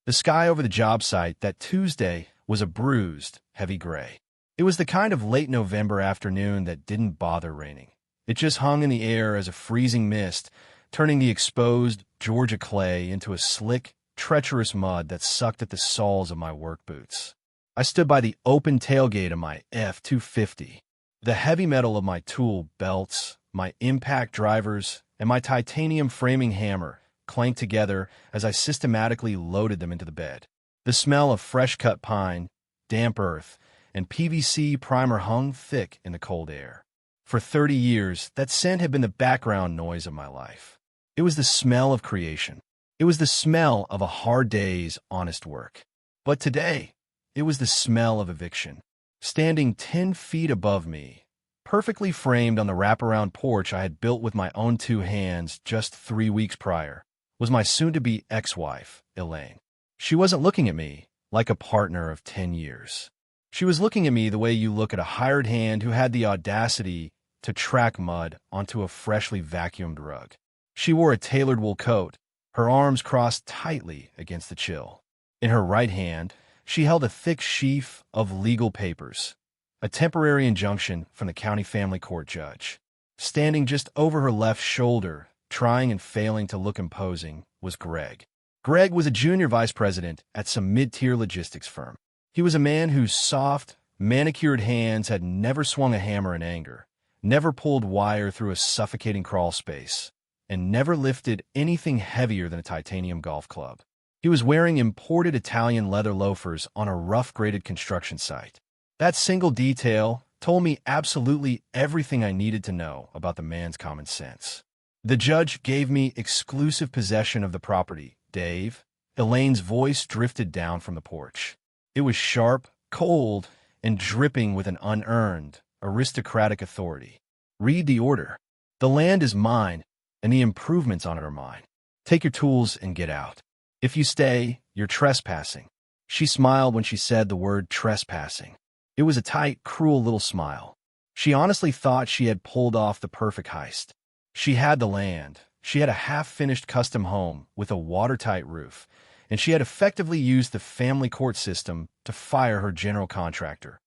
The sky over the job site that Tuesday was a bruised, heavy gray. It was the kind of late November afternoon that didn't bother raining. It just hung in the air as a freezing mist, turning the exposed Georgia clay into a slick, treacherous mud that sucked at the soles of my work boots. I stood by the open tailgate of my F-250. The heavy metal of my tool belts, my impact drivers, and my titanium framing hammer clanked together as I systematically loaded them into the bed. The smell of fresh-cut pine, damp earth, and PVC primer hung thick in the cold air. For 30 years, that scent had been the background noise of my life. It was the smell of creation. It was the smell of a hard day's honest work. But today, it was the smell of eviction. Standing 10 feet above me, perfectly framed on the wraparound porch I had built with my own 2 hands just 3 weeks prior, was my soon-to-be ex-wife, Elaine. She wasn't looking at me like a partner of 10 years. She was looking at me the way you look at a hired hand who had the audacity to track mud onto a freshly vacuumed rug. She wore a tailored wool coat, her arms crossed tightly against the chill. In her right hand, she held a thick sheaf of legal papers, a temporary injunction from the county family court judge. Standing just over her left shoulder, trying and failing to look imposing, was Greg. Greg was a junior vice president at some mid-tier logistics firm. He was a man whose soft, manicured hands had never swung a hammer in anger, never pulled wire through a suffocating crawl space, and never lifted anything heavier than a titanium golf club. He was wearing imported Italian leather loafers on a rough-graded construction site. That single detail told me absolutely everything I needed to know about the man's common sense. The judge gave me exclusive possession of the property, Dave. Elaine's voice drifted down from the porch. It was sharp, cold, and dripping with an unearned, aristocratic authority. Read the order. The land is mine, and the improvements on it are mine. Take your tools and get out. If you stay, you're trespassing. She smiled when she said the word trespassing. It was a tight, cruel little smile. She honestly thought she had pulled off the perfect heist. She had the land. She had a half-finished custom home with a watertight roof, and she had effectively used the family court system to fire her general contractor,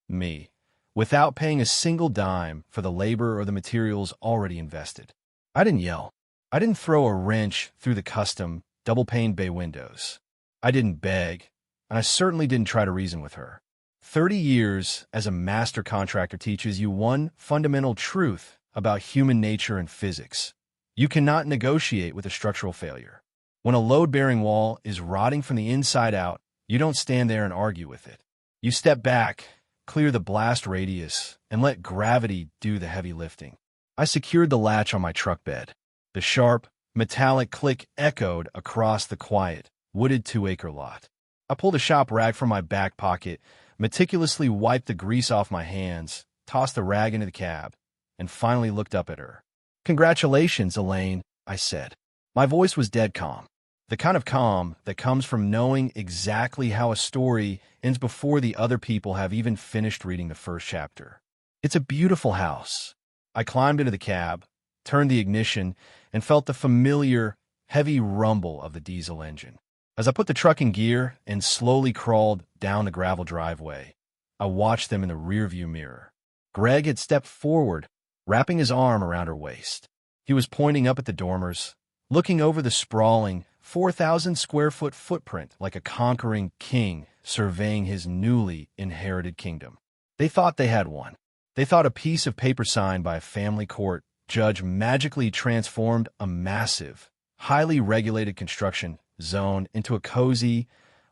me, without paying a single dime for the labor or the materials already invested. I didn't yell. I didn't throw a wrench through the custom, double-paned bay windows. I didn't beg, and I certainly didn't try to reason with her. 30 years as a master contractor teaches you one fundamental truth about human nature and physics. You cannot negotiate with a structural failure. When a load-bearing wall is rotting from the inside out, you don't stand there and argue with it. You step back, clear the blast radius, and let gravity do the heavy lifting. I secured the latch on my truck bed. The sharp, metallic click echoed across the quiet, wooded 2-acre lot. I pulled a shop rag from my back pocket, meticulously wiped the grease off my hands, tossed the rag into the cab, and finally looked up at her. "Congratulations, Elaine," I said. My voice was dead calm. The kind of calm that comes from knowing exactly how a story ends before the other people have even finished reading the first chapter. It's a beautiful house. I climbed into the cab, turned the ignition, and felt the familiar, heavy rumble of the diesel engine. As I put the truck in gear and slowly crawled down the gravel driveway, I watched them in the rearview mirror. Greg had stepped forward, wrapping his arm around her waist. He was pointing up at the dormers, looking over the sprawling 4,000-square-foot footprint like a conquering king surveying his newly inherited kingdom. They thought they had one. They thought a piece of paper signed by a family court judge magically transformed a massive, highly regulated construction zone into a cozy,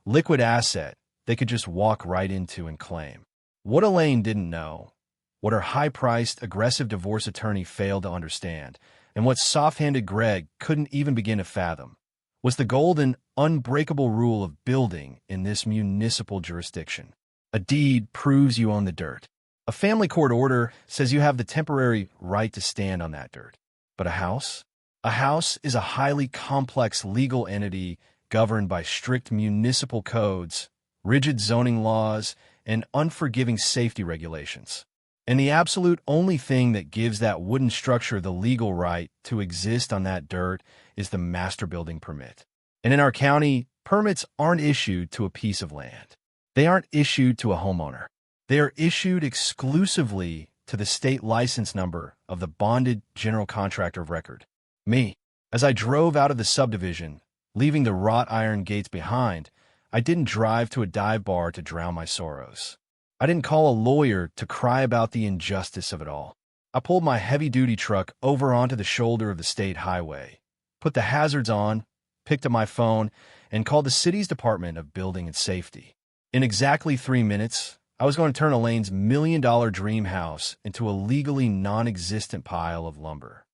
liquid asset they could just walk right into and claim. What Elaine didn't know, what her high-priced, aggressive divorce attorney failed to understand, and what soft-handed Greg couldn't even begin to fathom, was the golden, unbreakable rule of building in this municipal jurisdiction. A deed proves you own the dirt. A family court order says you have the temporary right to stand on that dirt. But a house? A house is a highly complex legal entity governed by strict municipal codes, rigid zoning laws, and unforgiving safety regulations. And the absolute only thing that gives that wooden structure the legal right to exist on that dirt is the master building permit. And in our county, Permits aren't issued to a piece of land. They aren't issued to a homeowner. They are issued exclusively to the state license number of the bonded general contractor of record, me. As I drove out of the subdivision, leaving the wrought iron gates behind, I didn't drive to a dive bar to drown my sorrows. I didn't call a lawyer to cry about the injustice of it all. I pulled my heavy-duty truck over onto the shoulder of the state highway, put the hazards on, picked up my phone, and called the city's Department of Building and Safety. In exactly 3 minutes, I was going to turn Elaine's million-dollar dream house into a legally non-existent pile of lumber.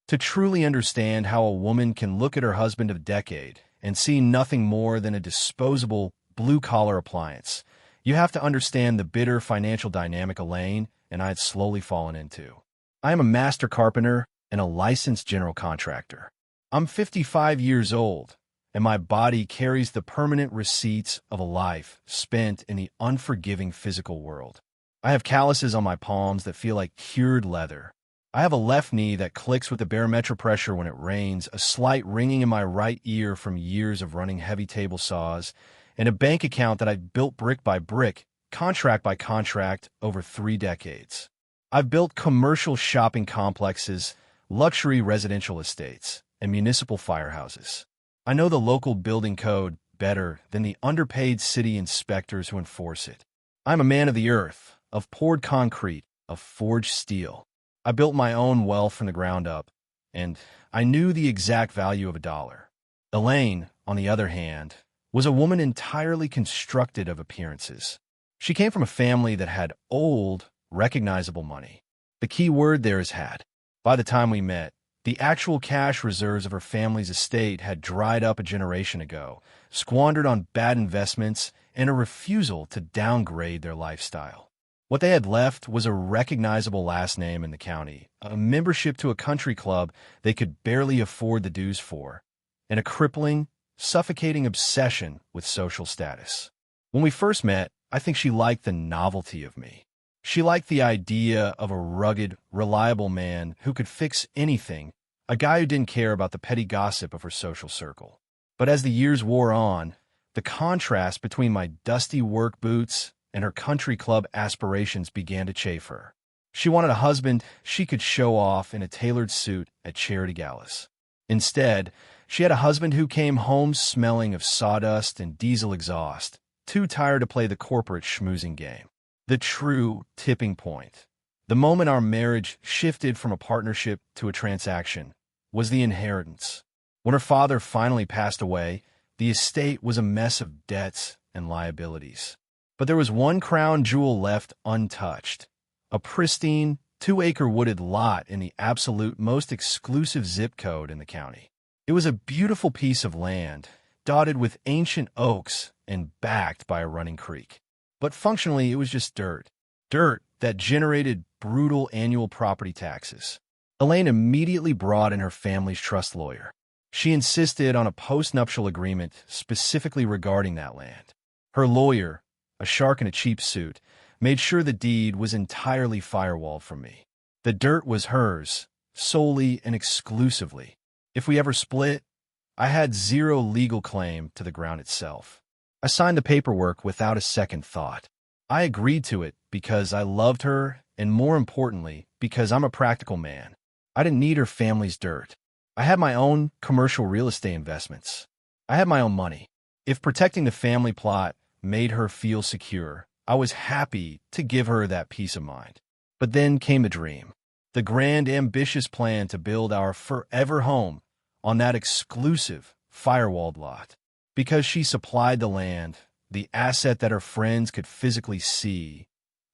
To truly understand how a woman can look at her husband of a decade and see nothing more than a disposable, blue-collar appliance, you have to understand the bitter financial dynamic Elaine and I had slowly fallen into. I am a master carpenter and a licensed general contractor. I'm 55 years old, and my body carries the permanent receipts of a life spent in the unforgiving physical world. I have calluses on my palms that feel like cured leather. I have a left knee that clicks with the barometric pressure when it rains, a slight ringing in my right ear from years of running heavy table saws, and a bank account that I've built brick by brick, contract by contract, over 3 decades. I've built commercial shopping complexes, luxury residential estates, and municipal firehouses. I know the local building code better than the underpaid city inspectors who enforce it. I'm a man of the earth, of poured concrete, of forged steel. I built my own wealth from the ground up, and I knew the exact value of a dollar. Elaine, on the other hand, was a woman entirely constructed of appearances. She came from a family that had old, recognizable money. The key word there is had. By the time we met, the actual cash reserves of her family's estate had dried up a generation ago, squandered on bad investments, and a refusal to downgrade their lifestyle. What they had left was a recognizable last name in the county, a membership to a country club they could barely afford the dues for, and a crippling, suffocating obsession with social status. When we first met, I think she liked the novelty of me. She liked the idea of a rugged, reliable man who could fix anything, a guy who didn't care about the petty gossip of her social circle. But as the years wore on, the contrast between my dusty work boots and her country club aspirations began to chafe her. She wanted a husband she could show off in a tailored suit at charity galas. Instead, she had a husband who came home smelling of sawdust and diesel exhaust, too tired to play the corporate schmoozing game. The true tipping point, the moment our marriage shifted from a partnership to a transaction, was the inheritance. When her father finally passed away, the estate was a mess of debts and liabilities. But there was one crown jewel left untouched, a pristine, 2-acre wooded lot in the absolute most exclusive zip code in the county. It was a beautiful piece of land, dotted with ancient oaks and backed by a running creek. But functionally, it was just dirt. Dirt that generated brutal annual property taxes. Elaine immediately brought in her family's trust lawyer. She insisted on a post-nuptial agreement specifically regarding that land. Her lawyer, a shark in a cheap suit, made sure the deed was entirely firewalled from me. The dirt was hers, solely and exclusively. If we ever split, I had zero legal claim to the ground itself. I signed the paperwork without a second thought. I agreed to it because I loved her, and more importantly, because I'm a practical man. I didn't need her family's dirt. I had my own commercial real estate investments. I had my own money. If protecting the family plot made her feel secure, I was happy to give her that peace of mind. But then came a dream. The grand, ambitious plan to build our forever home on that exclusive, firewalled lot. Because she supplied the land, the asset that her friends could physically see,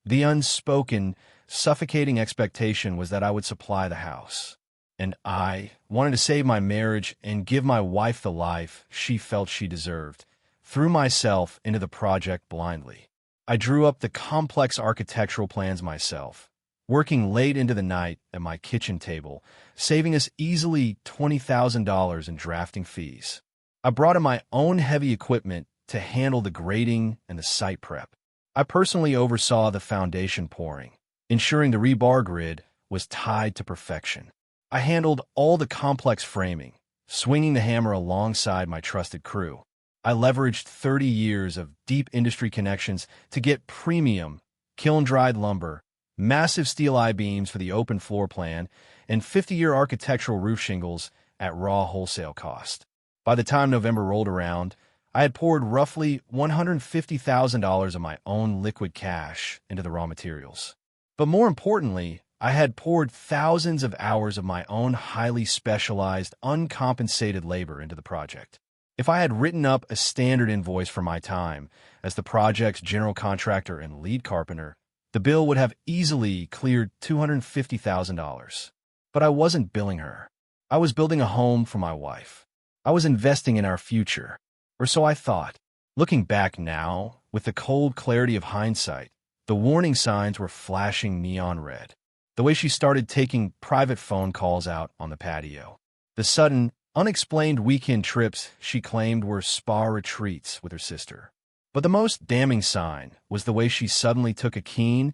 the unspoken, suffocating expectation was that I would supply the house. And I wanted to save my marriage and give my wife the life she felt she deserved, threw myself into the project blindly. I drew up the complex architectural plans myself, working late into the night at my kitchen table, saving us easily $20,000 in drafting fees. I brought in my own heavy equipment to handle the grading and the site prep. I personally oversaw the foundation pouring, ensuring the rebar grid was tied to perfection. I handled all the complex framing, swinging the hammer alongside my trusted crew. I leveraged 30 years of deep industry connections to get premium, kiln-dried lumber, massive steel I-beams for the open floor plan, and 50-year architectural roof shingles at raw wholesale cost. By the time November rolled around, I had poured roughly $150,000 of my own liquid cash into the raw materials. But more importantly, I had poured thousands of hours of my own highly specialized, uncompensated labor into the project. If I had written up a standard invoice for my time as the project's general contractor and lead carpenter, the bill would have easily cleared $250,000. But I wasn't billing her. I was building a home for my wife. I was investing in our future. Or so I thought. Looking back now, with the cold clarity of hindsight, the warning signs were flashing neon red. The way she started taking private phone calls out on the patio. The sudden, unexplained weekend trips she claimed were spa retreats with her sister. But the most damning sign was the way she suddenly took a keen,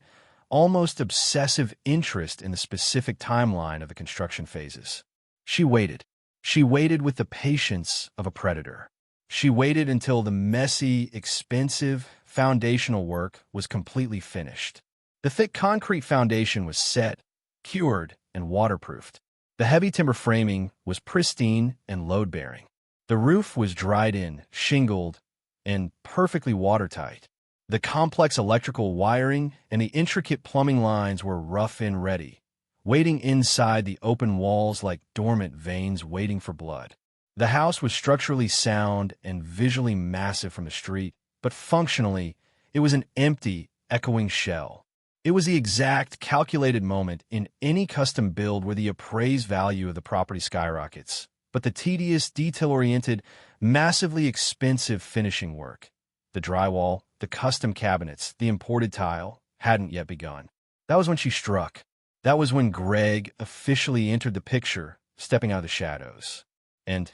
almost obsessive interest in the specific timeline of the construction phases. She waited. She waited with the patience of a predator. She waited until the messy, expensive, foundational work was completely finished. The thick concrete foundation was set, cured, and waterproofed. The heavy timber framing was pristine and load-bearing. The roof was dried in, shingled, and perfectly watertight. The complex electrical wiring and the intricate plumbing lines were rough and ready, waiting inside the open walls like dormant veins waiting for blood. The house was structurally sound and visually massive from the street, but functionally, it was an empty, echoing shell. It was the exact calculated moment in any custom build where the appraised value of the property skyrockets, but the tedious, detail-oriented, massively expensive finishing work, the drywall, the custom cabinets, the imported tile, hadn't yet begun. That was when she struck. That was when Greg officially entered the picture, stepping out of the shadows. And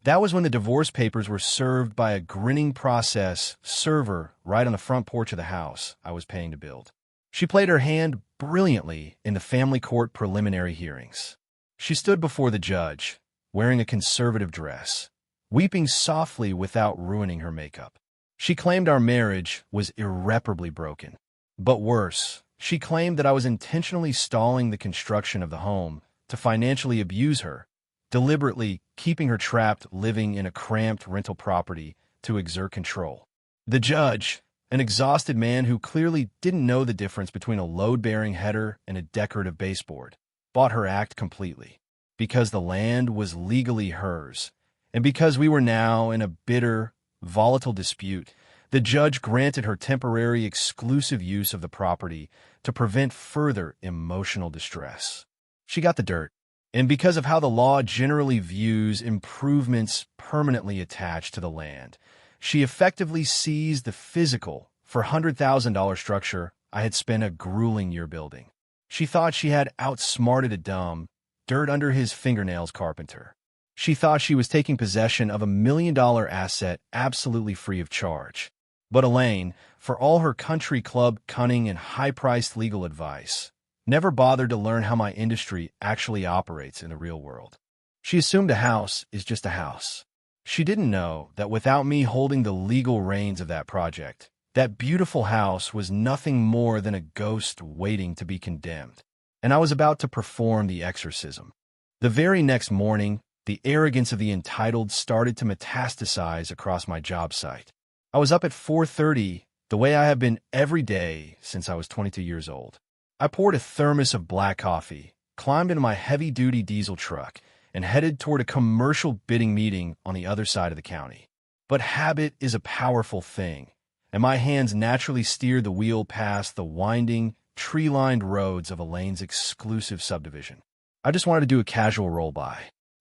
that was when the divorce papers were served by a grinning process server right on the front porch of the house I was paying to build. She played her hand brilliantly in the family court preliminary hearings. She stood before the judge, wearing a conservative dress, weeping softly without ruining her makeup. She claimed our marriage was irreparably broken. But worse, she claimed that I was intentionally stalling the construction of the home to financially abuse her, deliberately keeping her trapped living in a cramped rental property to exert control. The judge, an exhausted man who clearly didn't know the difference between a load-bearing header and a decorative baseboard, bought her act completely. Because the land was legally hers, and because we were now in a bitter, volatile dispute, the judge granted her temporary exclusive use of the property to prevent further emotional distress. She got the dirt. And because of how the law generally views improvements permanently attached to the land, she effectively seized the physical, $400,000 structure I had spent a grueling year building. She thought she had outsmarted a dumb, dirt-under-his-fingernails carpenter. She thought she was taking possession of $1 million asset absolutely free of charge. But Elaine, for all her country club cunning and high-priced legal advice, never bothered to learn how my industry actually operates in the real world. She assumed a house is just a house. She didn't know that without me holding the legal reins of that project, that beautiful house was nothing more than a ghost waiting to be condemned, and I was about to perform the exorcism. The very next morning, the arrogance of the entitled started to metastasize across my job site. I was up at 4:30, the way I have been every day since I was 22 years old. I poured a thermos of black coffee, climbed into my heavy-duty diesel truck, and headed toward a commercial bidding meeting on the other side of the county. But habit is a powerful thing, and my hands naturally steered the wheel past the winding, tree-lined roads of Elaine's exclusive subdivision. I just wanted to do a casual roll-by,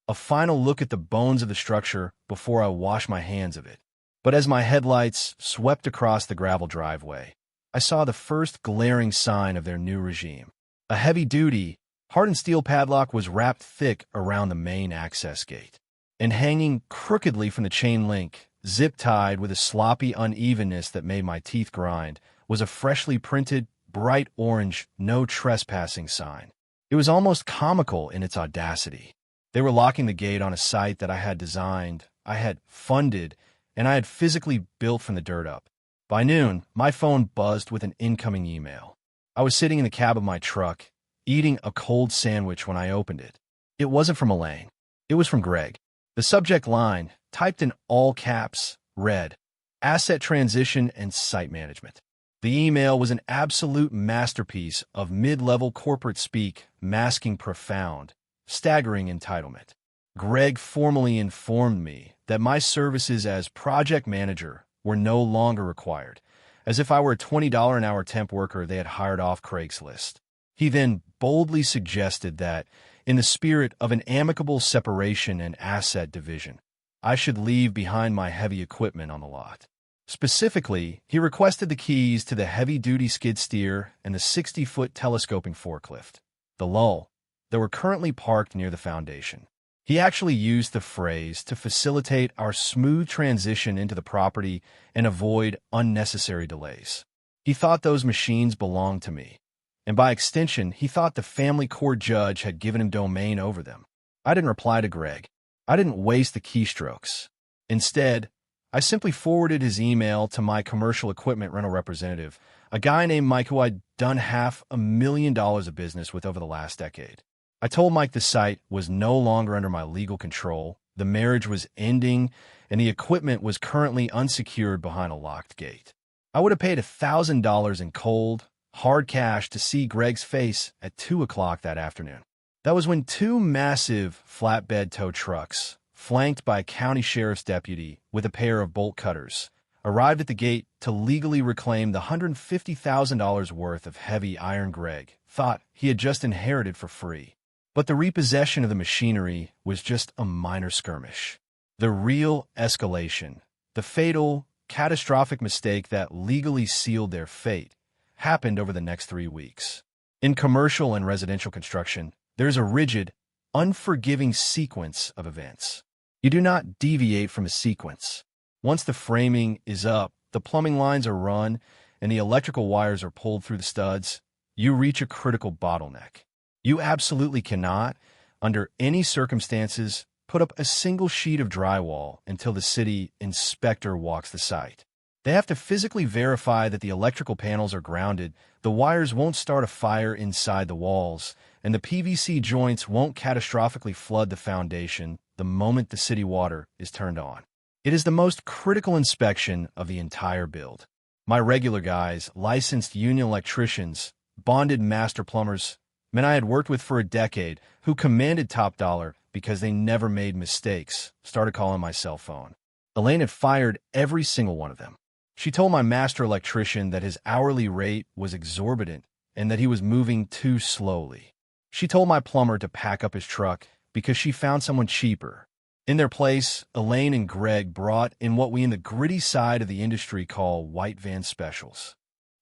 a final look at the bones of the structure before I wash my hands of it. But as my headlights swept across the gravel driveway, I saw the first glaring sign of their new regime. A heavy-duty, hardened steel padlock was wrapped thick around the main access gate, and hanging crookedly from the chain link, zip-tied with a sloppy unevenness that made my teeth grind, was a freshly printed, bright orange, no trespassing sign. It was almost comical in its audacity. They were locking the gate on a site that I had designed, I had funded, and I had physically built from the dirt up. By noon, my phone buzzed with an incoming email. I was sitting in the cab of my truck, eating a cold sandwich when I opened it. It wasn't from Elaine. It was from Greg. The subject line, typed in all caps, read, Asset Transition and Site Management. The email was an absolute masterpiece of mid-level corporate speak, masking profound, staggering entitlement. Greg formally informed me that my services as project manager were no longer required, as if I were a $20 an hour temp worker they had hired off Craigslist. He then boldly suggested that, in the spirit of an amicable separation and asset division, I should leave behind my heavy equipment on the lot. Specifically, he requested the keys to the heavy-duty skid steer and the 60-foot telescoping forklift, the lull, that were currently parked near the foundation. He actually used the phrase to facilitate our smooth transition into the property and avoid unnecessary delays. He thought those machines belonged to me, and by extension, he thought the family court judge had given him domain over them. I didn't reply to Greg. I didn't waste the keystrokes. Instead, I simply forwarded his email to my commercial equipment rental representative, a guy named Mike who I'd done $500,000 of business with over the last decade. I told Mike the site was no longer under my legal control, the marriage was ending, and the equipment was currently unsecured behind a locked gate. I would have paid $1,000 in cold, hard cash to see Greg's face at 2 o'clock that afternoon. That was when two massive flatbed tow trucks, flanked by a county sheriff's deputy with a pair of bolt cutters, arrived at the gate to legally reclaim the $150,000 worth of heavy iron Greg thought he had just inherited for free. But the repossession of the machinery was just a minor skirmish. The real escalation, the fatal, catastrophic mistake that legally sealed their fate, happened over the next 3 weeks. In commercial and residential construction, there's a rigid, unforgiving sequence of events. You do not deviate from a sequence. Once the framing is up, the plumbing lines are run, and the electrical wires are pulled through the studs, you reach a critical bottleneck. You absolutely cannot, under any circumstances, put up a single sheet of drywall until the city inspector walks the site. They have to physically verify that the electrical panels are grounded, the wires won't start a fire inside the walls, and the PVC joints won't catastrophically flood the foundation the moment the city water is turned on. It is the most critical inspection of the entire build. My regular guys, licensed union electricians, bonded master plumbers, men I had worked with for a decade who commanded top dollar because they never made mistakes, started calling my cell phone. Elaine had fired every single one of them. She told my master electrician that his hourly rate was exorbitant and that he was moving too slowly. She told my plumber to pack up his truck because she found someone cheaper. In their place, Elaine and Greg brought in what we in the gritty side of the industry call white van specials.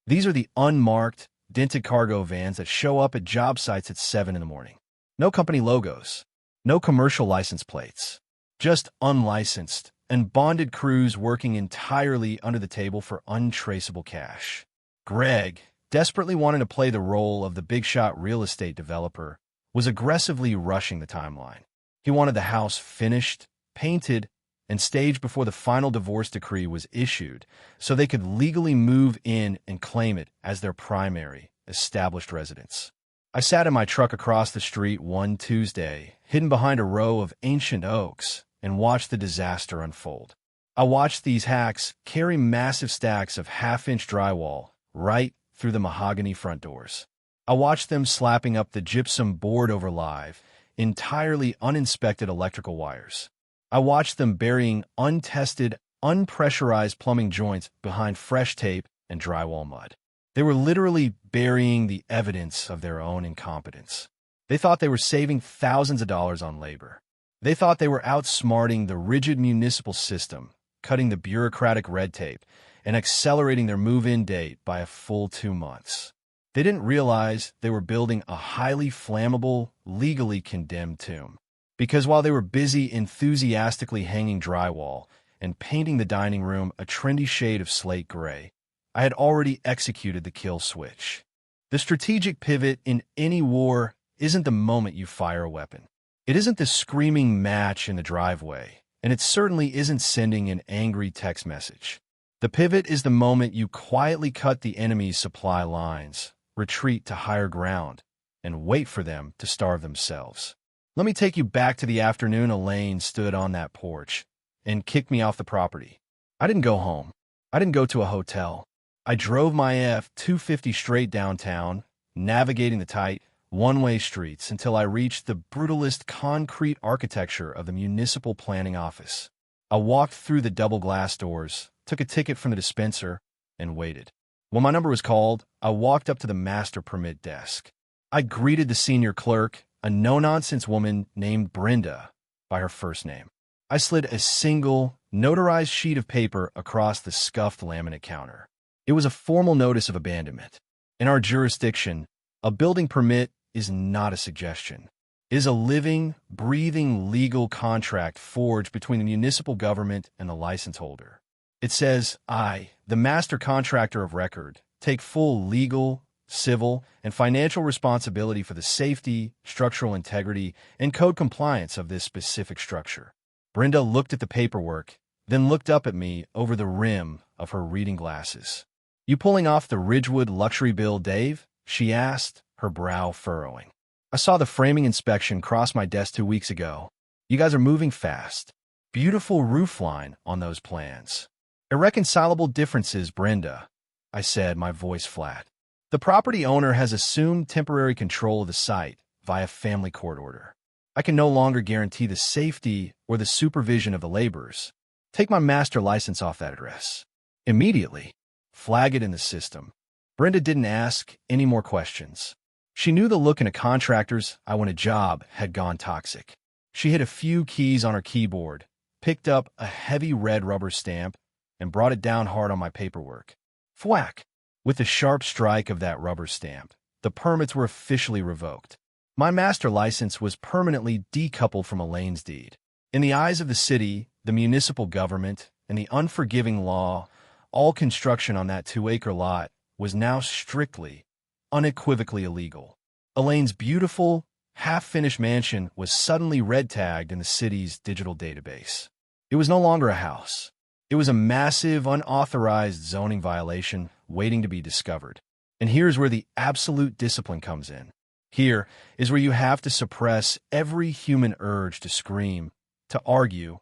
These are the unmarked, dented cargo vans that show up at job sites at 7 in the morning. No company logos, no commercial license plates, just unlicensed and bonded crews working entirely under the table for untraceable cash. Greg, desperately wanting to play the role of the big shot real estate developer, was aggressively rushing the timeline. He wanted the house finished, painted, and staged before the final divorce decree was issued, so they could legally move in and claim it as their primary, established residence. I sat in my truck across the street one Tuesday, hidden behind a row of ancient oaks, and watched the disaster unfold. I watched these hacks carry massive stacks of half-inch drywall right through the mahogany front doors. I watched them slapping up the gypsum board over live, entirely uninspected electrical wires. I watched them burying untested, unpressurized plumbing joints behind fresh tape and drywall mud. They were literally burying the evidence of their own incompetence. They thought they were saving thousands of dollars on labor. They thought they were outsmarting the rigid municipal system, cutting the bureaucratic red tape, and accelerating their move-in date by a full 2 months. They didn't realize they were building a highly flammable, legally condemned tomb. Because while they were busy enthusiastically hanging drywall and painting the dining room a trendy shade of slate gray, I had already executed the kill switch. The strategic pivot in any war isn't the moment you fire a weapon. It isn't the screaming match in the driveway, and it certainly isn't sending an angry text message. The pivot is the moment you quietly cut the enemy's supply lines, retreat to higher ground, and wait for them to starve themselves. Let me take you back to the afternoon Elaine stood on that porch and kicked me off the property. I didn't go home. I didn't go to a hotel. I drove my F-250 straight downtown, navigating the tight, one-way streets until I reached the brutalist concrete architecture of the municipal planning office. I walked through the double glass doors, took a ticket from the dispenser, and waited. When my number was called, I walked up to the master permit desk. I greeted the senior clerk, a no-nonsense woman named Brenda, by her first name. I slid a single, notarized sheet of paper across the scuffed laminate counter. It was a formal notice of abandonment. In our jurisdiction, a building permit is not a suggestion. It is a living, breathing legal contract forged between the municipal government and the license holder. It says, I, the master contractor of record, take full legal, civil, and financial responsibility for the safety, structural integrity, and code compliance of this specific structure. Brenda looked at the paperwork, then looked up at me over the rim of her reading glasses. You pulling off the Ridgewood luxury bill, Dave? She asked, her brow furrowing. I saw the framing inspection cross my desk 2 weeks ago. You guys are moving fast. Beautiful roofline on those plans. Irreconcilable differences, Brenda, I said, my voice flat. The property owner has assumed temporary control of the site via family court order. I can no longer guarantee the safety or the supervision of the laborers. Take my master license off that address. Immediately. Flag it in the system. Brenda didn't ask any more questions. She knew the look in a contractor's eye when a job had gone toxic. She hit a few keys on her keyboard, picked up a heavy red rubber stamp, and brought it down hard on my paperwork. Thwack! With the sharp strike of that rubber stamp, the permits were officially revoked. My master license was permanently decoupled from Elaine's deed. In the eyes of the city, the municipal government, and the unforgiving law, all construction on that 2-acre lot was now strictly, unequivocally illegal. Elaine's beautiful, half-finished mansion was suddenly red-tagged in the city's digital database. It was no longer a house. It was a massive, unauthorized zoning violation waiting to be discovered. And here's where the absolute discipline comes in. Here is where you have to suppress every human urge to scream, to argue,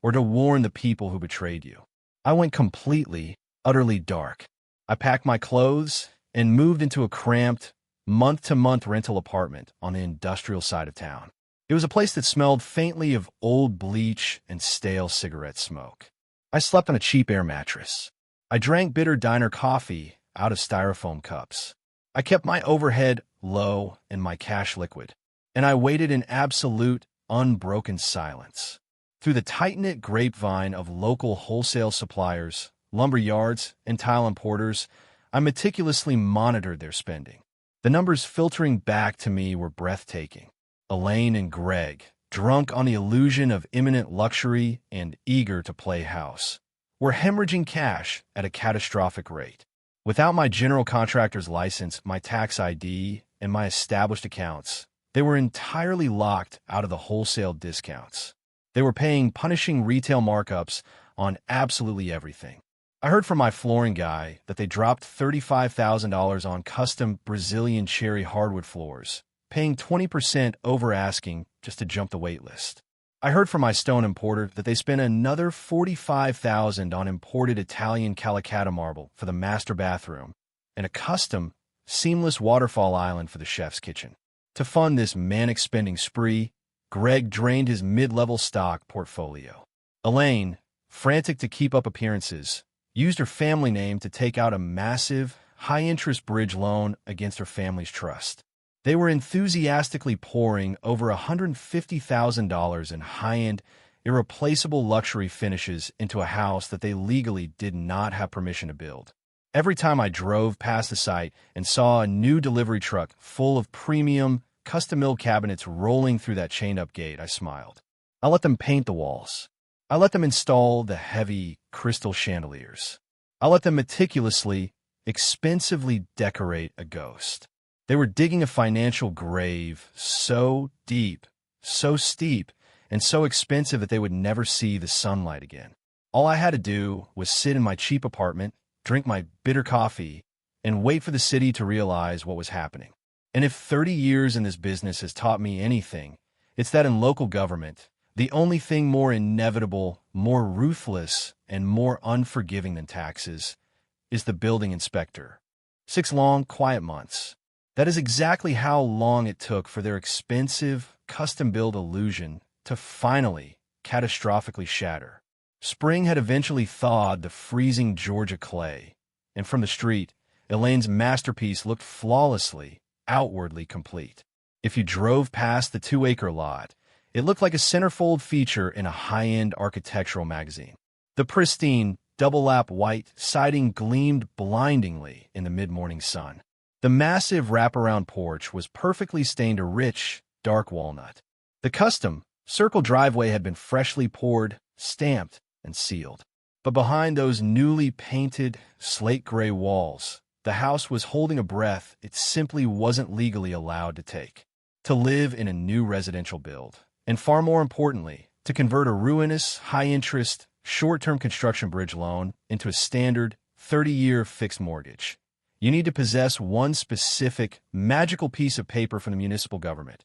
or to warn the people who betrayed you. I went completely, utterly dark. I packed my clothes and moved into a cramped, month-to-month rental apartment on the industrial side of town. It was a place that smelled faintly of old bleach and stale cigarette smoke. I slept on a cheap air mattress. I drank bitter diner coffee out of styrofoam cups. I kept my overhead low and my cash liquid, and I waited in absolute, unbroken silence. Through the tight-knit grapevine of local wholesale suppliers, lumber yards, and tile importers, I meticulously monitored their spending. The numbers filtering back to me were breathtaking. Elaine and Greg, drunk on the illusion of imminent luxury and eager to play house, were hemorrhaging cash at a catastrophic rate. Without my general contractor's license, my tax ID, and my established accounts, they were entirely locked out of the wholesale discounts. They were paying punishing retail markups on absolutely everything. I heard from my flooring guy that they dropped $35,000 on custom Brazilian cherry hardwood floors, paying 20% over asking just to jump the wait list. I heard from my stone importer that they spent another $45,000 on imported Italian Calicatta marble for the master bathroom and a custom, seamless waterfall island for the chef's kitchen. To fund this manic spending spree, Greg drained his mid-level stock portfolio. Elaine, frantic to keep up appearances, used her family name to take out a massive, high-interest bridge loan against her family's trust. They were enthusiastically pouring over $150,000 in high-end, irreplaceable luxury finishes into a house that they legally did not have permission to build. Every time I drove past the site and saw a new delivery truck full of premium, custom-milled cabinets rolling through that chained-up gate, I smiled. I let them paint the walls. I let them install the heavy, crystal chandeliers. I let them meticulously, expensively decorate a ghost. They were digging a financial grave so deep, so steep, and so expensive that they would never see the sunlight again. All I had to do was sit in my cheap apartment, drink my bitter coffee, and wait for the city to realize what was happening. And if 30 years in this business has taught me anything, it's that in local government, the only thing more inevitable, more ruthless, and more unforgiving than taxes is the building inspector. 6 long, quiet months. That is exactly how long it took for their expensive, custom-built illusion to finally, catastrophically shatter. Spring had eventually thawed the freezing Georgia clay, and from the street, Elaine's masterpiece looked flawlessly, outwardly complete. If you drove past the 2-acre lot, it looked like a centerfold feature in a high-end architectural magazine. The pristine, double-lap white siding gleamed blindingly in the mid-morning sun. The massive wraparound porch was perfectly stained a rich, dark walnut. The custom, circle driveway had been freshly poured, stamped, and sealed. But behind those newly painted, slate-gray walls, the house was holding a breath it simply wasn't legally allowed to take. To live in a new residential build, and far more importantly, to convert a ruinous, high-interest, short-term construction bridge loan into a standard 30-year fixed mortgage, you need to possess one specific, magical piece of paper from the municipal government,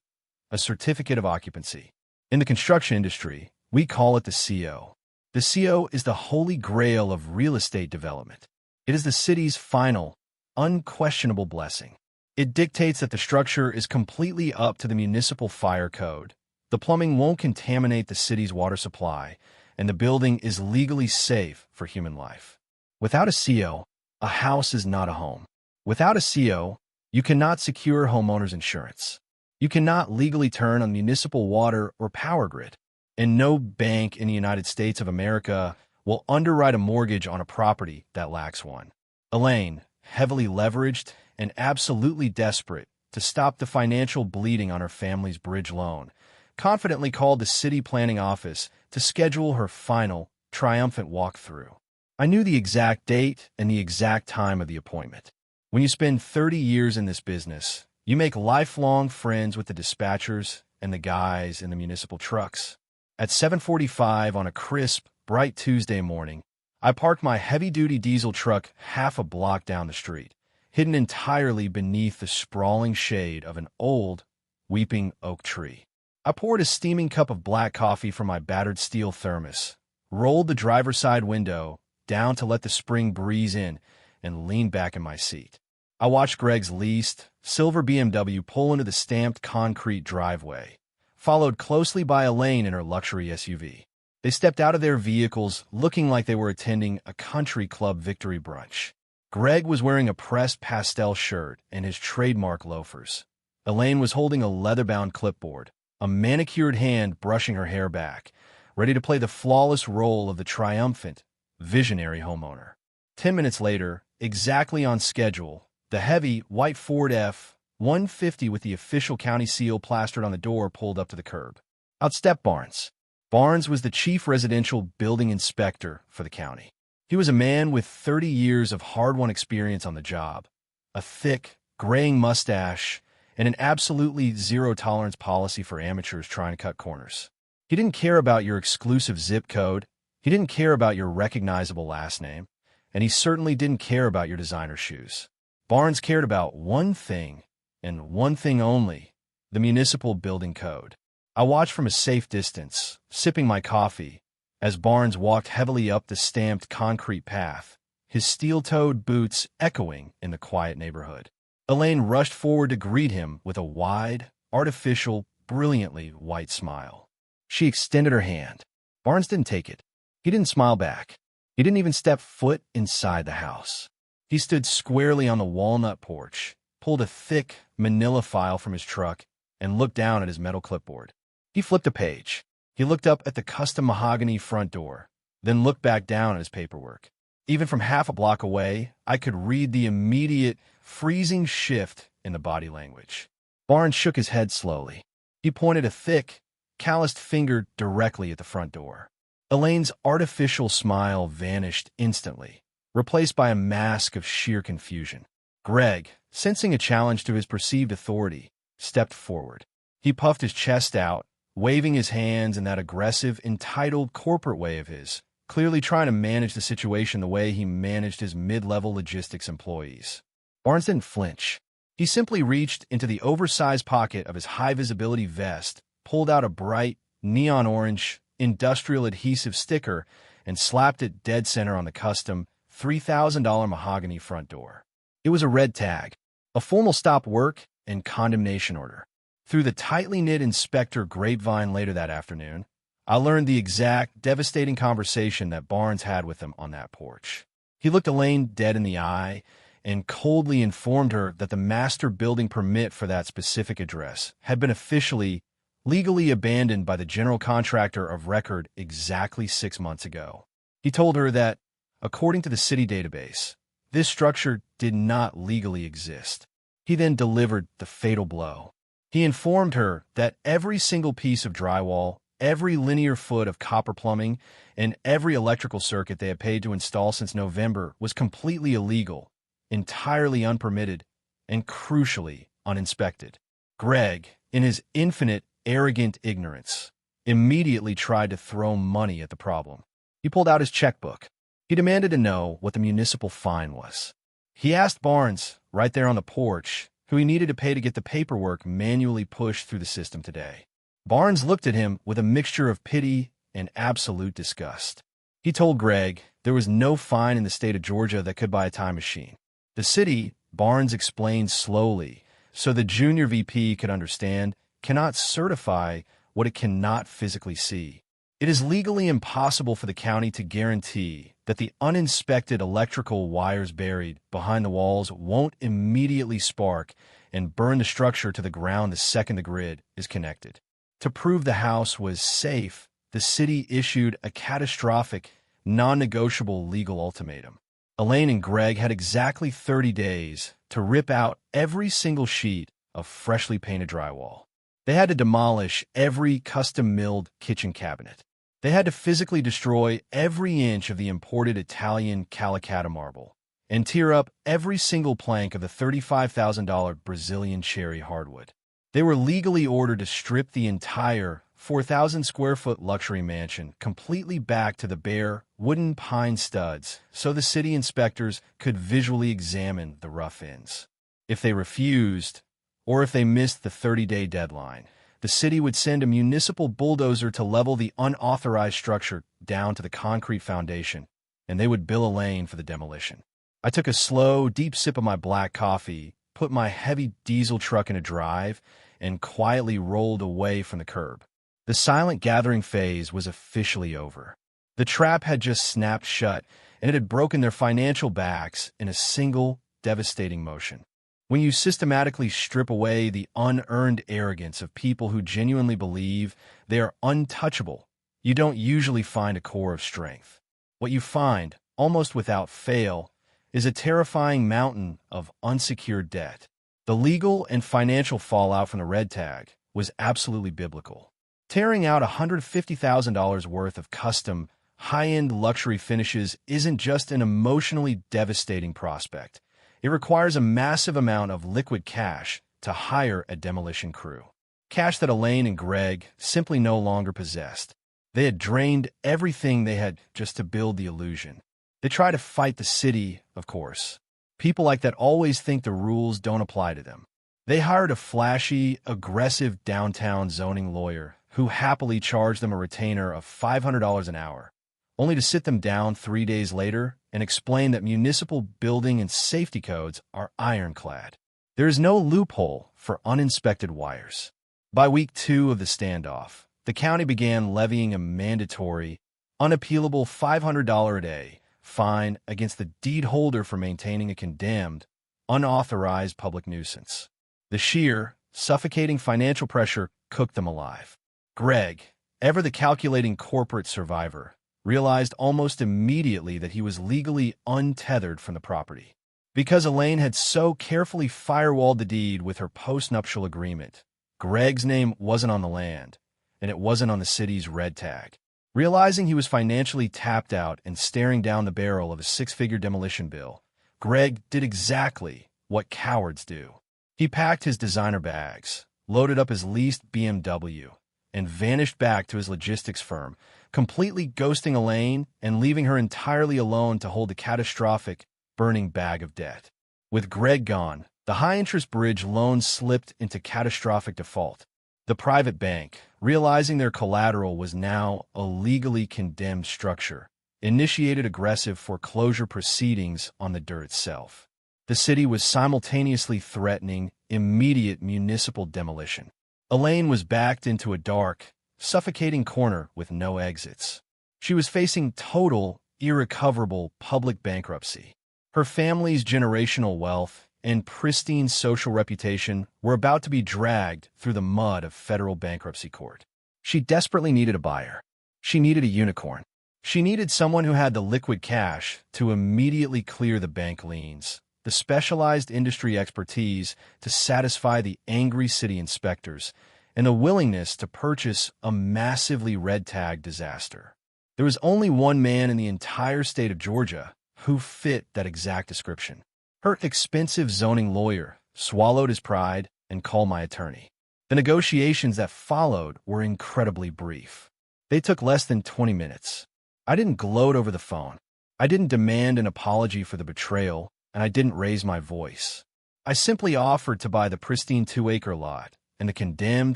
a certificate of occupancy. In the construction industry, we call it the CO. The CO is the holy grail of real estate development. It is the city's final, unquestionable blessing. It dictates that the structure is completely up to the municipal fire code, the plumbing won't contaminate the city's water supply, and the building is legally safe for human life. Without a CO, a house is not a home. Without a CO, you cannot secure homeowners insurance. You cannot legally turn on municipal water or power grid. And no bank in the United States of America will underwrite a mortgage on a property that lacks one. Elaine, heavily leveraged and absolutely desperate to stop the financial bleeding on her family's bridge loan, confidently called the city planning office to schedule her final, triumphant walkthrough. I knew the exact date and the exact time of the appointment. When you spend 30 years in this business, you make lifelong friends with the dispatchers and the guys in the municipal trucks. At 7:45 on a crisp, bright Tuesday morning, I parked my heavy-duty diesel truck half a block down the street, hidden entirely beneath the sprawling shade of an old, weeping oak tree. I poured a steaming cup of black coffee from my battered steel thermos, rolled the driver's side window down to let the spring breeze in, and leaned back in my seat. I watched Greg's leased, silver BMW pull into the stamped concrete driveway, followed closely by Elaine in her luxury SUV. They stepped out of their vehicles looking like they were attending a country club victory brunch. Greg was wearing a pressed pastel shirt and his trademark loafers. Elaine was holding a leather-bound clipboard, a manicured hand brushing her hair back, ready to play the flawless role of the triumphant, visionary homeowner. 10 minutes later, exactly on schedule, the heavy, white Ford F-150 with the official county seal plastered on the door pulled up to the curb. Out stepped Barnes. Barnes was the chief residential building inspector for the county. He was a man with 30 years of hard-won experience on the job, a thick, graying mustache, and an absolutely zero-tolerance policy for amateurs trying to cut corners. He didn't care about your exclusive zip code, he didn't care about your recognizable last name, and he certainly didn't care about your designer shoes. Barnes cared about one thing, and one thing only, the municipal building code. I watched from a safe distance, sipping my coffee, as Barnes walked heavily up the stamped concrete path, his steel-toed boots echoing in the quiet neighborhood. Elaine rushed forward to greet him with a wide, artificial, brilliantly white smile. She extended her hand. Barnes didn't take it. He didn't smile back. He didn't even step foot inside the house. He stood squarely on the walnut porch, pulled a thick manila file from his truck, and looked down at his metal clipboard. He flipped a page. He looked up at the custom mahogany front door, then looked back down at his paperwork. Even from half a block away, I could read the immediate, freezing shift in the body language. Barnes shook his head slowly. He pointed a thick, calloused finger directly at the front door. Elaine's artificial smile vanished instantly, replaced by a mask of sheer confusion. Greg, sensing a challenge to his perceived authority, stepped forward. He puffed his chest out, waving his hands in that aggressive, entitled corporate way of his, clearly trying to manage the situation the way he managed his mid-level logistics employees. Barnes didn't flinch. He simply reached into the oversized pocket of his high-visibility vest, pulled out a bright, neon orange, industrial adhesive sticker, and slapped it dead center on the custom $3,000 mahogany front door. It was a red tag, a formal stop work and condemnation order. Through the tightly knit inspector grapevine later that afternoon, I learned the exact devastating conversation that Barnes had with him on that porch. He looked Elaine dead in the eye and coldly informed her that the master building permit for that specific address had been officially, legally abandoned by the general contractor of record exactly 6 months ago. He told her that, according to the city database, this structure did not legally exist. He then delivered the fatal blow. He informed her that every single piece of drywall, every linear foot of copper plumbing, and every electrical circuit they had paid to install since November was completely illegal, entirely unpermitted, and crucially uninspected. Greg, in his infinite, arrogant ignorance, immediately tried to throw money at the problem. He pulled out his checkbook. He demanded to know what the municipal fine was. He asked Barnes, right there on the porch, who he needed to pay to get the paperwork manually pushed through the system today. Barnes looked at him with a mixture of pity and absolute disgust. He told Greg there was no fine in the state of Georgia that could buy a time machine. The city, Barnes explained slowly, so the junior VP could understand, cannot certify what it cannot physically see. It is legally impossible for the county to guarantee that the uninspected electrical wires buried behind the walls won't immediately spark and burn the structure to the ground the second the grid is connected. To prove the house was safe, the city issued a catastrophic, non-negotiable legal ultimatum. Elaine and Greg had exactly 30 days to rip out every single sheet of freshly painted drywall. They had to demolish every custom-milled kitchen cabinet. They had to physically destroy every inch of the imported Italian Calicata marble and tear up every single plank of the $35,000 Brazilian cherry hardwood. They were legally ordered to strip the entire 4,000-square-foot luxury mansion completely back to the bare wooden pine studs so the city inspectors could visually examine the rough ends. If they refused, or if they missed the 30-day deadline, the city would send a municipal bulldozer to level the unauthorized structure down to the concrete foundation, and they would bill Elaine for the demolition. I took a slow, deep sip of my black coffee, put my heavy diesel truck in a drive, and quietly rolled away from the curb. The silent gathering phase was officially over. The trap had just snapped shut, and it had broken their financial backs in a single, devastating motion. When you systematically strip away the unearned arrogance of people who genuinely believe they are untouchable, you don't usually find a core of strength. What you find, almost without fail, is a terrifying mountain of unsecured debt. The legal and financial fallout from the red tag was absolutely biblical. Tearing out $150,000 worth of custom, high-end luxury finishes isn't just an emotionally devastating prospect. It requires a massive amount of liquid cash to hire a demolition crew. Cash that Elaine and Greg simply no longer possessed. They had drained everything they had just to build the illusion. They try to fight the city, of course. People like that always think the rules don't apply to them. They hired a flashy, aggressive downtown zoning lawyer who happily charged them a retainer of $500 an hour, only to sit them down 3 days later and explain that municipal building and safety codes are ironclad. There is no loophole for uninspected wires. By week 2 of the standoff, the county began levying a mandatory, unappealable $500 a day fine against the deed holder for maintaining a condemned, unauthorized public nuisance. The sheer, suffocating financial pressure cooked them alive. Greg, ever the calculating corporate survivor, realized almost immediately that he was legally untethered from the property. Because Elaine had so carefully firewalled the deed with her post-nuptial agreement, Greg's name wasn't on the land, and it wasn't on the city's red tag. Realizing he was financially tapped out and staring down the barrel of a 6-figure demolition bill, Greg did exactly what cowards do. He packed his designer bags, loaded up his leased BMW, and vanished back to his logistics firm, completely ghosting Elaine and leaving her entirely alone to hold the catastrophic, burning bag of debt. With Greg gone, the high-interest bridge loan slipped into catastrophic default. The private bank, realizing their collateral was now a legally condemned structure, initiated aggressive foreclosure proceedings on the dirt itself. The city was simultaneously threatening immediate municipal demolition. Elaine was backed into a dark, suffocating corner with no exits. She was facing total, irrecoverable public bankruptcy. Her family's generational wealth and pristine social reputation were about to be dragged through the mud of federal bankruptcy court. She desperately needed a buyer. She needed a unicorn. She needed someone who had the liquid cash to immediately clear the bank liens, the specialized industry expertise to satisfy the angry city inspectors, and the willingness to purchase a massively red-tagged disaster. There was only one man in the entire state of Georgia who fit that exact description. Her expensive zoning lawyer swallowed his pride and called my attorney. The negotiations that followed were incredibly brief. They took less than 20 minutes. I didn't gloat over the phone. I didn't demand an apology for the betrayal, and I didn't raise my voice. I simply offered to buy the pristine 2-acre lot and the condemned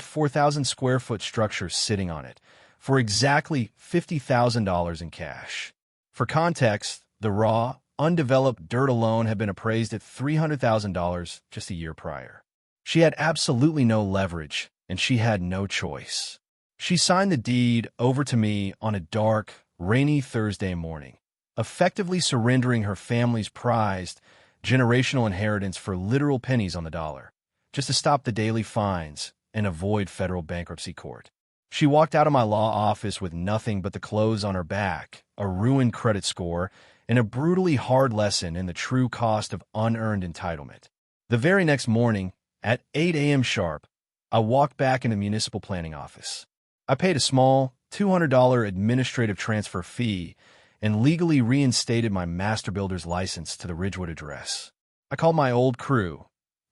4,000-square-foot structure sitting on it for exactly $50,000 in cash. For context, the raw, undeveloped dirt alone had been appraised at $300,000 just a year prior. She had absolutely no leverage, and she had no choice. She signed the deed over to me on a dark, rainy Thursday morning, effectively surrendering her family's prized, generational inheritance for literal pennies on the dollar, just to stop the daily fines and avoid federal bankruptcy court. She walked out of my law office with nothing but the clothes on her back, a ruined credit score, and a brutally hard lesson in the true cost of unearned entitlement. The very next morning, at 8 a.m. sharp, I walked back into the municipal planning office. I paid a small, $200 administrative transfer fee and legally reinstated my master builder's license to the Ridgewood address. I called my old crew,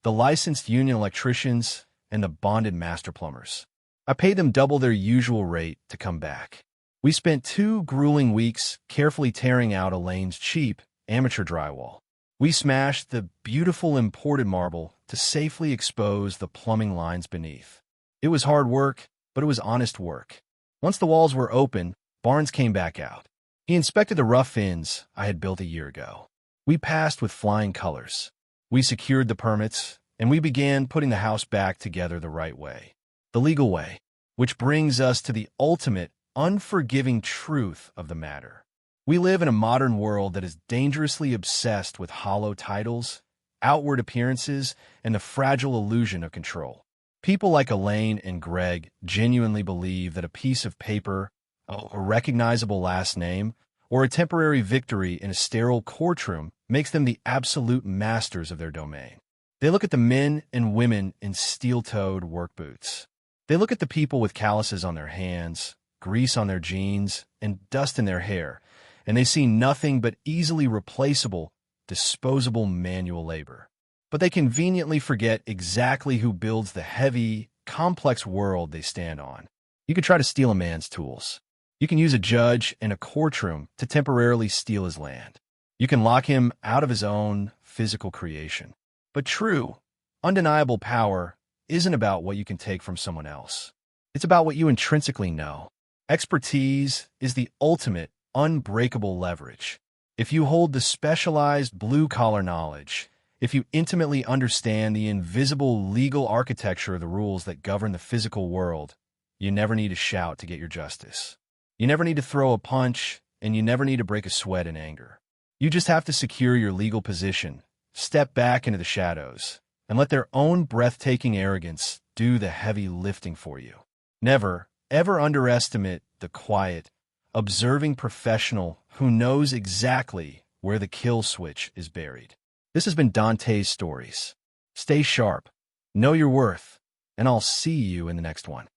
the licensed union electricians and the bonded master plumbers. I paid them double their usual rate to come back. We spent 2 grueling weeks carefully tearing out Elaine's cheap, amateur drywall. We smashed the beautiful imported marble to safely expose the plumbing lines beneath. It was hard work, but it was honest work. Once the walls were open, Barnes came back out. He inspected the rough ends I had built a year ago. We passed with flying colors. We secured the permits, and we began putting the house back together the right way. The legal way, which brings us to the ultimate, unforgiving truth of the matter. We live in a modern world that is dangerously obsessed with hollow titles, outward appearances, and the fragile illusion of control. People like Elaine and Greg genuinely believe that a piece of paper, a recognizable last name, or a temporary victory in a sterile courtroom makes them the absolute masters of their domain. They look at the men and women in steel-toed work boots. They look at the people with calluses on their hands, grease on their jeans, and dust in their hair, and they see nothing but easily replaceable, disposable manual labor. But they conveniently forget exactly who builds the heavy, complex world they stand on. You can try to steal a man's tools. You can use a judge in a courtroom to temporarily steal his land. You can lock him out of his own physical creation. But true, undeniable power isn't about what you can take from someone else. It's about what you intrinsically know. Expertise is the ultimate, unbreakable leverage. If you hold the specialized blue-collar knowledge, if you intimately understand the invisible legal architecture of the rules that govern the physical world, you never need to shout to get your justice. You never need to throw a punch, and you never need to break a sweat in anger. You just have to secure your legal position, step back into the shadows, and let their own breathtaking arrogance do the heavy lifting for you. Never, ever underestimate the quiet, observing professional who knows exactly where the kill switch is buried. This has been Dante's Stories. Stay sharp, know your worth, and I'll see you in the next one.